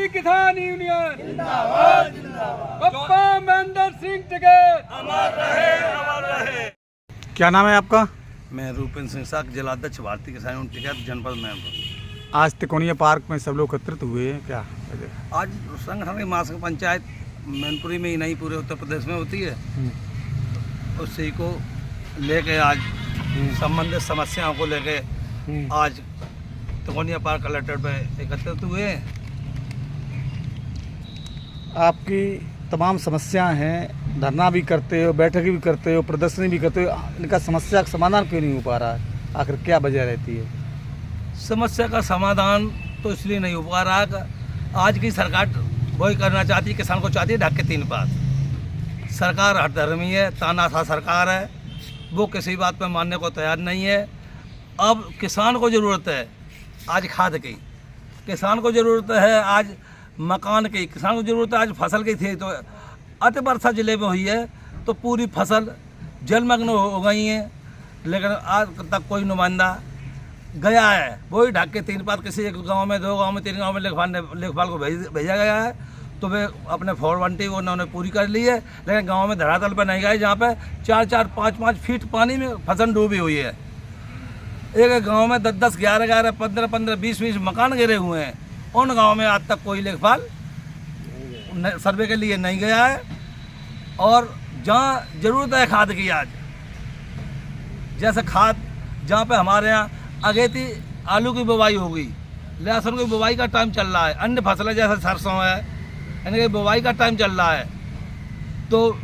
भारतीय किसान यूनियन जिंदाबाद जिंदाबाद। पप्पा महेंद्र सिंह टिकैत अमर रहे अमर रहे। क्या नाम है आपका? मैं रूपेंद्र सिंह साख, जिलाध्यक्ष भारतीय किसान यूनियन टिकैत जनपद मैनपुर। आज तिकोनिया पार्क में सब लोग एकत्रित हुए हैं, क्या आज संगठन की महासंघ पंचायत मैनपुरी में ही नहीं पूरे उत्तर प्रदेश में होती है, उसी को लेके आज संबंधित समस्याओं को लेके आज तिकोनिया पार्क कलेक्ट्रेट पे एकत्रित हुए हैं। आपकी तमाम समस्याएं हैं, धरना भी करते हो, बैठक भी करते हो, प्रदर्शनी भी करते हो, इनका समस्या का समाधान क्यों नहीं हो पा रहा है? आखिर क्या वजह रहती है? समस्या का समाधान तो इसलिए नहीं हो पा रहा है, आज की सरकार वही करना चाहती है, किसान को चाहती है ढक के तीन बात। सरकार हठधर्मी है, तानाशाह सरकार है, वो किसी बात पर मानने को तैयार नहीं है। अब किसान को ज़रूरत है आज खाद की, किसान को ज़रूरत है आज मकान की, किसान को ज़रूरत है आज फसल की थी। तो अति वर्षा जिले में हुई है तो पूरी फसल जलमग्न हो गई है, लेकिन आज तक कोई नुमाइंदा गया है वही ढक के तीन बात किसी एक गांव में, दो गांव में, तीन गांव में लेखपाल को भेजा गया है, तो वे अपने फॉर्मेलिटी उन्होंने पूरी कर ली है, लेकिन गांव में धरातल पर नहीं गए जहाँ पे 4-4, 5-5 फीट पानी में फसल डूबी हुई है। एक गांव में 10-10, 11-11, 15-15, 20-20 मकान गिरे हुए हैं। उन गांव में आज तक कोई लेखपाल सर्वे के लिए नहीं गया है। और जहाँ ज़रूरत है खाद की, आज जैसे खाद जहाँ पे हमारे यहाँ अगेती आलू की बुवाई होगी, लहसुन की बुवाई का टाइम चल रहा है, अन्य फसलें जैसे सरसों है, इनकी बुवाई का टाइम चल रहा है, तो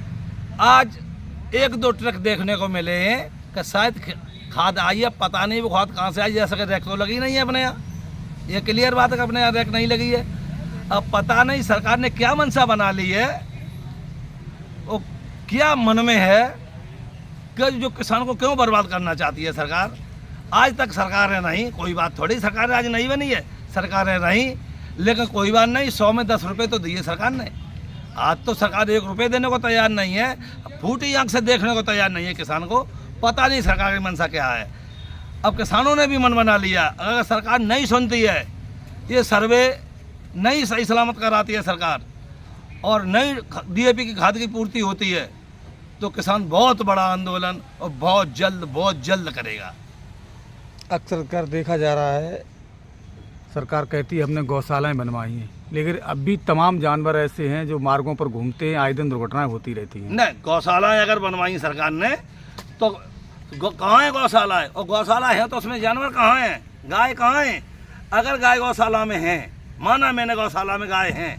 आज 1-2 ट्रक देखने को मिले हैं कि शायद खाद आई है, पता नहीं वो खाद कहाँ से आई, जैसे कि रैक तो लगी नहीं है अपने यहाँ, ये क्लियर बात है कि अपने यहाँ रैक नहीं लगी है। अब पता नहीं सरकार ने क्या मंशा बना ली है, वो क्या मन में है कि जो किसान को क्यों बर्बाद करना चाहती है सरकार। आज तक सरकारें नहीं, कोई बात थोड़ी सरकारें आज नहीं बनी है, सरकारें नहीं, लेकिन कोई बात नहीं, 100 में 10 रुपये तो दिए सरकार ने। आज तो सरकार 1 रुपये देने को तैयार नहीं है, फूटी आंख से देखने को तैयार नहीं है किसान को, पता नहीं सरकार की मंशा क्या है। अब किसानों ने भी मन बना लिया, अगर सरकार नहीं सुनती है, ये सर्वे नहीं सही सलामत कराती है सरकार, और नई DAP की खाद की पूर्ति होती है, तो किसान बहुत बड़ा आंदोलन और बहुत जल्द करेगा। अक्सर कर देखा जा रहा है, सरकार कहती है हमने गौशालाएं बनवाई हैं, लेकिन अब भी तमाम जानवर ऐसे हैं जो मार्गों पर घूमते हैं, आए दिन दुर्घटनाएं होती रहती हैं। नहीं, गौशालाएं अगर बनवाई सरकार ने तो कहाँ है गौशाला? और गौशाला है तो उसमें जानवर कहाँ हैं, गाय कहाँ हैं? अगर गाय गौशाला में हैं, माना मैंने गौशाला में गाय हैं,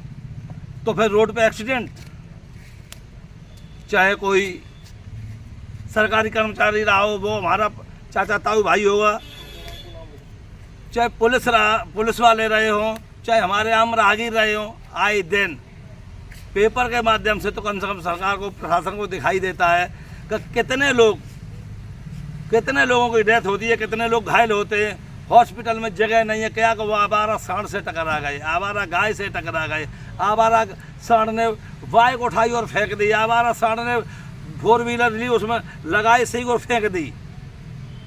तो फिर रोड पे एक्सीडेंट, चाहे कोई सरकारी कर्मचारी रहा हो, वो हमारा चाचा ताऊ भाई होगा, चाहे पुलिस वाले रहे हों, चाहे हमारे आम राहगीर रहे हों, आए दिन पेपर के माध्यम से तो कम से कम सरकार को, प्रशासन को दिखाई देता है कि कितने लोगों की डेथ होती है, कितने लोग घायल होते हैं, हॉस्पिटल में जगह नहीं है। क्या कि वो आवारा सांड से टकरा गए, आवारा गाय से टकरा गए, आवारा सांड ने बाइक उठाई और फेंक दी, आवारा सांड ने 4 व्हीलर ली, उसमें लगाई सही और फेंक दी।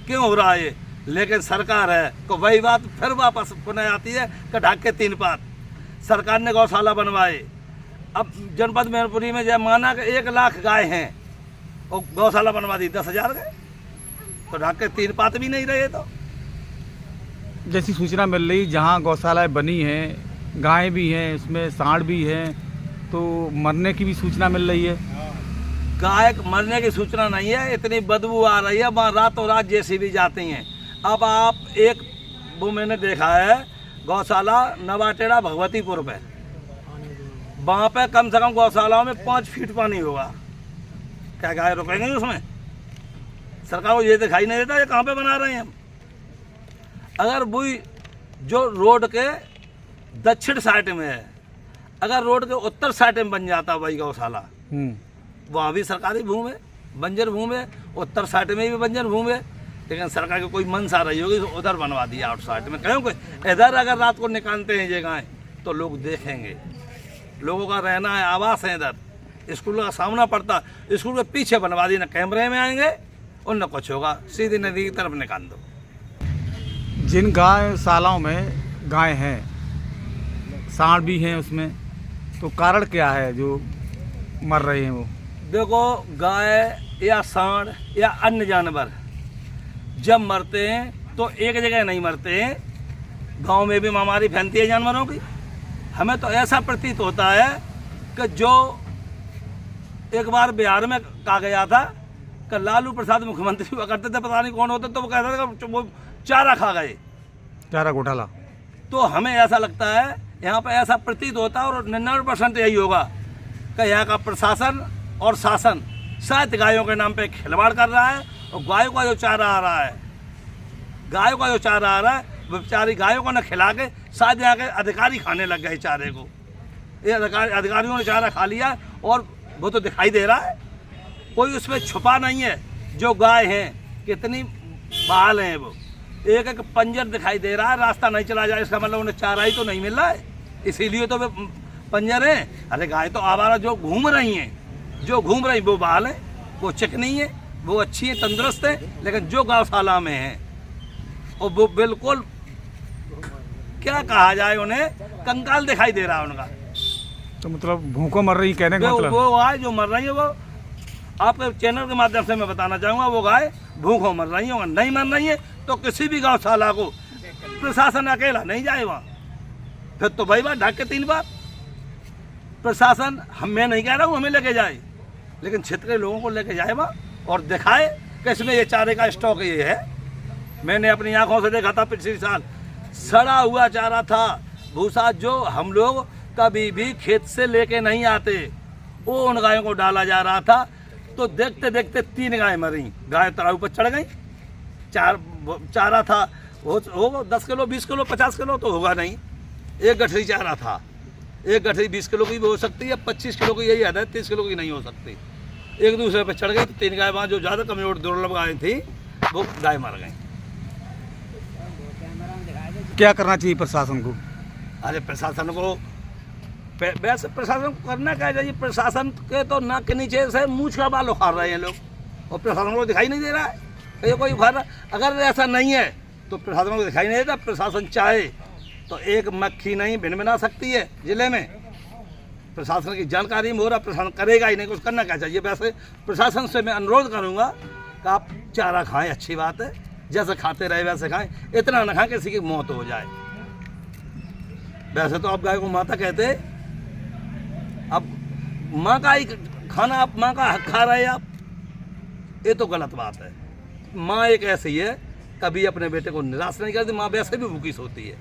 क्यों हो रहा है ये? लेकिन सरकार है तो वही बात फिर वापस पुनः आती है कि ढक के तीन बात। सरकार ने गौशाला बनवाए, अब जनपद मैनपुरी में जब माना कि 1 लाख गाय हैं और गौशाला बनवा दी 10,000 गए, तो ढक के तीन बात भी नहीं रहे। तो जैसी सूचना मिल रही, जहाँ गौशालाएं बनी हैं, गायें भी हैं, उसमें सांड भी हैं, तो मरने की भी सूचना मिल रही है। गाय मरने की सूचना नहीं है, इतनी बदबू आ रही है, वहाँ रातों रात JCB जाती हैं। अब आप एक वो मैंने देखा है गौशाला नवाटेड़ा भगवतीपुर पे, वहाँ पे कम से कम गौशालाओं में 5 फीट पानी होगा, क्या गाय रुकेंगे उसमें? सरकार को ये दिखाई नहीं देता ये कहाँ पे बना रहे हैं हम। अगर वही जो रोड के दक्षिण साइड में है, अगर रोड के उत्तर साइड में बन जाता वही गौशाला, वहाँ भी सरकारी भूमि है, बंजर भूमि है, उत्तर साइड में भी बंजर भूमि है, लेकिन सरकार की कोई मंशा रही होगी तो उधर बनवा दिया आउट साइड में। क्योंकि इधर अगर रात को निकालते हैं ये गाय तो लोग देखेंगे, लोगों का रहना है, आवास है, इधर स्कूल का सामना पड़ता, स्कूल के पीछे बनवा दी, न कैमरे में आएंगे और न कुछ होगा, सीधी नदी की तरफ निकाल दो। जिन गौशालाओं में गाय हैं सांड भी हैं उसमें, तो कारण क्या है जो मर रहे हैं वो? देखो, गाय या सांड या अन्य जानवर जब मरते हैं तो एक जगह नहीं मरते हैं, गांव में भी महामारी फैलती है जानवरों की। हमें तो ऐसा प्रतीत होता है कि जो एक बार बिहार में कहा गया था कि लालू प्रसाद मुख्यमंत्री हुआ करते थे, पता नहीं कौन होते, तो वो कहते थे कि वो चारा खा गए, चारा घोटाला। तो हमें ऐसा लगता है, यहाँ पर ऐसा प्रतीत होता है, और 99% यही होगा कि यहाँ का प्रशासन और शासन शायद गायों के नाम पे खिलवाड़ कर रहा है, और गायों का जो चारा आ रहा है, गायों का जो चारा आ रहा है, वो बेचारी गायों को न खिला के शायद यहाँ के अधिकारी खाने लग गए चारे को। ये अधिकारियों ने चारा खा लिया और वो तो दिखाई दे रहा है, कोई उसमें छुपा नहीं है। जो गाय हैं कितनी बहाल हैं, वो एक एक पंजर दिखाई दे रहा है, रास्ता नहीं चला जाए इसका मतलब उन्हें चारा ही तो नहीं मिल रहा है, इसीलिए तो वे पंजर हैं। अरे गाय तो आवारा जो घूम रही हैं, जो घूम रही वो बहाल है, वो चिकनी है, वो अच्छी है, तंदुरुस्त है, लेकिन जो गौशाला में है और वो बिल्कुल क्या कहा जाए, उन्हें कंकाल दिखाई दे रहा है उनका। तो मतलब भूखों मर रही कहने का मतलब? वो गाय जो मर रही है, वो आपके चैनल के माध्यम से मैं बताना चाहूँगा, वो गाय भूखों मर रही है। नहीं मर रही है तो किसी भी गौशाला को प्रशासन अकेला नहीं जाए वहाँ, फिर तो भाई बार ढक के 3 बार प्रशासन, मैं नहीं कह रहा हूँ हमें लेके जाए, लेकिन क्षेत्र के लोगों को लेके जाए वहाँ और दिखाए कि इसमें ये चारे का स्टॉक ये है। मैंने अपनी आंखों से देखा था, पिछले साल सड़ा हुआ चारा था, भूसा जो हम लोग कभी भी खेत से लेके नहीं आते, वो उन गायों को डाला जा रहा था। तो देखते देखते 3 गाय मरी, गाय तराऊ पर चढ़ गई। चारा था वो 10 किलो 20 किलो 50 किलो तो होगा नहीं, एक गठरी चारा था, एक गठरी 20 किलो की भी हो सकती है, 25 किलो की यही हद है, 30 किलो की नहीं हो सकती। एक दूसरे पर चढ़ गई तो 3 गाय वहाँ जो ज़्यादा कमजोर दुर्लभ गाय थी वो गाय मर गई। क्या करना चाहिए प्रशासन को? अरे प्रशासन को वैसे प्रशासन को करना क्या चाहिए, प्रशासन के तो नाक के नीचे से मूछ का बाल उखाड़ रहे हैं लोग, और प्रशासन को दिखाई नहीं दे रहा है ये कोई उखाड़ रहा। अगर ऐसा नहीं है तो प्रशासन को दिखाई नहीं देता। प्रशासन चाहे तो एक मक्खी नहीं भिन सकती है जिले में, प्रशासन की जानकारी में हो रहा, प्रशासन करेगा ही नहीं, कुछ करना क्या चाहिए। वैसे प्रशासन से मैं अनुरोध करूँगा कि आप चारा खाएँ, अच्छी बात है, जैसे खाते रहे वैसे खाएं, इतना ना खाएं किसी की मौत हो जाए। वैसे तो आप गाय को माता कहते, अब माँ का ही खाना आप माँ का हक खा रहे हैं आप, ये तो गलत बात है। माँ एक ऐसी है, कभी अपने बेटे को निराश नहीं करती, माँ वैसे भी भूखी सोती है।